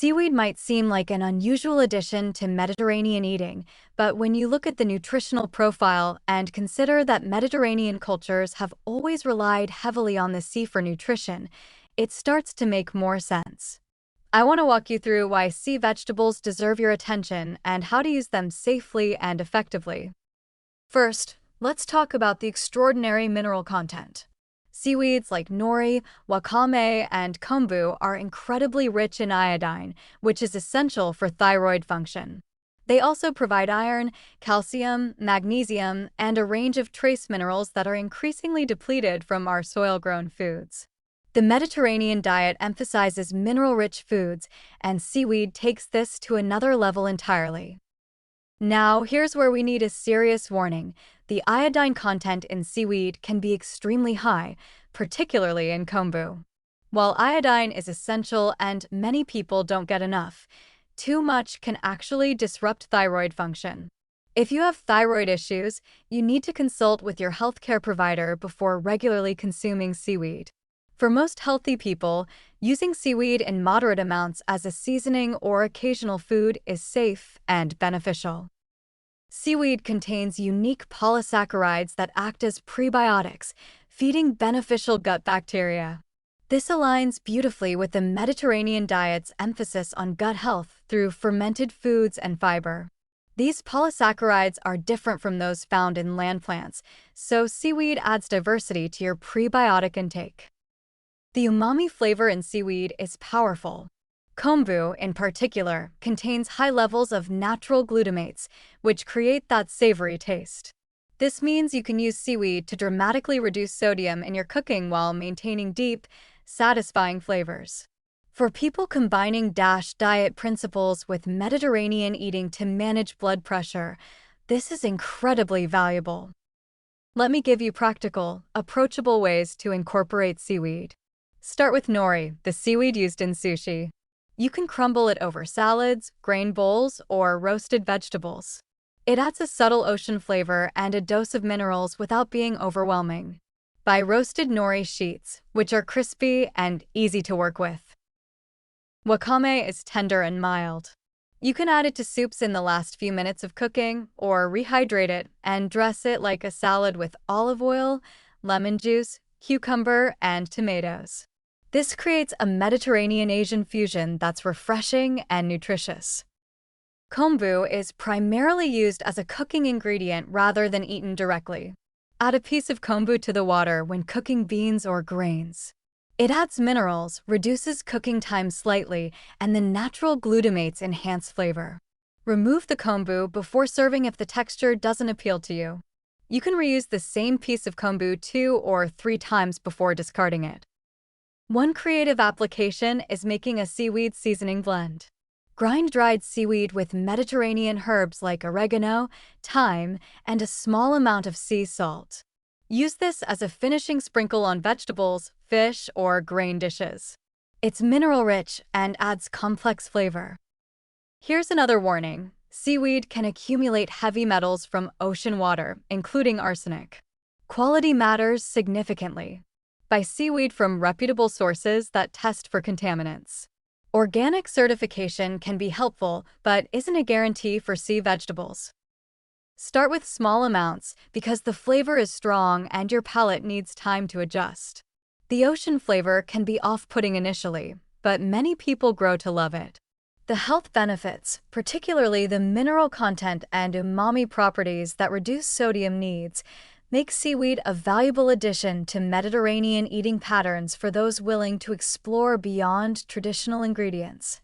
Seaweed might seem like an unusual addition to Mediterranean eating, but when you look at the nutritional profile and consider that Mediterranean cultures have always relied heavily on the sea for nutrition, it starts to make more sense. I want to walk you through why sea vegetables deserve your attention and how to use them safely and effectively. First, let's talk about the extraordinary mineral content. Seaweeds like nori, wakame, and kombu are incredibly rich in iodine, which is essential for thyroid function. They also provide iron, calcium, magnesium, and a range of trace minerals that are increasingly depleted from our soil-grown foods. The Mediterranean diet emphasizes mineral-rich foods, and seaweed takes this to another level entirely. Now, here's where we need a serious warning. The iodine content in seaweed can be extremely high, particularly in kombu. While iodine is essential and many people don't get enough, too much can actually disrupt thyroid function. If you have thyroid issues, you need to consult with your healthcare provider before regularly consuming seaweed. For most healthy people, using seaweed in moderate amounts as a seasoning or occasional food is safe and beneficial. Seaweed contains unique polysaccharides that act as prebiotics, feeding beneficial gut bacteria. This aligns beautifully with the Mediterranean diet's emphasis on gut health through fermented foods and fiber. These polysaccharides are different from those found in land plants, so seaweed adds diversity to your prebiotic intake. The umami flavor in seaweed is powerful. Kombu, in particular, contains high levels of natural glutamates, which create that savory taste. This means you can use seaweed to dramatically reduce sodium in your cooking while maintaining deep, satisfying flavors. For people combining DASH diet principles with Mediterranean eating to manage blood pressure, this is incredibly valuable. Let me give you practical, approachable ways to incorporate seaweed. Start with nori, the seaweed used in sushi. You can crumble it over salads, grain bowls, or roasted vegetables. It adds a subtle ocean flavor and a dose of minerals without being overwhelming. Buy roasted nori sheets, which are crispy and easy to work with. Wakame is tender and mild. You can add it to soups in the last few minutes of cooking, or rehydrate it and dress it like a salad with olive oil, lemon juice, cucumber, and tomatoes. This creates a Mediterranean Asian fusion that's refreshing and nutritious. Kombu is primarily used as a cooking ingredient rather than eaten directly. Add a piece of kombu to the water when cooking beans or grains. It adds minerals, reduces cooking time slightly, and the natural glutamates enhance flavor. Remove the kombu before serving if the texture doesn't appeal to you. You can reuse the same piece of kombu 2 or 3 times before discarding it. One creative application is making a seaweed seasoning blend. Grind dried seaweed with Mediterranean herbs like oregano, thyme, and a small amount of sea salt. Use this as a finishing sprinkle on vegetables, fish, or grain dishes. It's mineral-rich and adds complex flavor. Here's another warning. Seaweed can accumulate heavy metals from ocean water, including arsenic. Quality matters significantly. Buy seaweed from reputable sources that test for contaminants. Organic certification can be helpful, but isn't a guarantee for sea vegetables. Start with small amounts because the flavor is strong and your palate needs time to adjust. The ocean flavor can be off-putting initially, but many people grow to love it. The health benefits, particularly the mineral content and umami properties that reduce sodium needs, make seaweed a valuable addition to Mediterranean eating patterns for those willing to explore beyond traditional ingredients.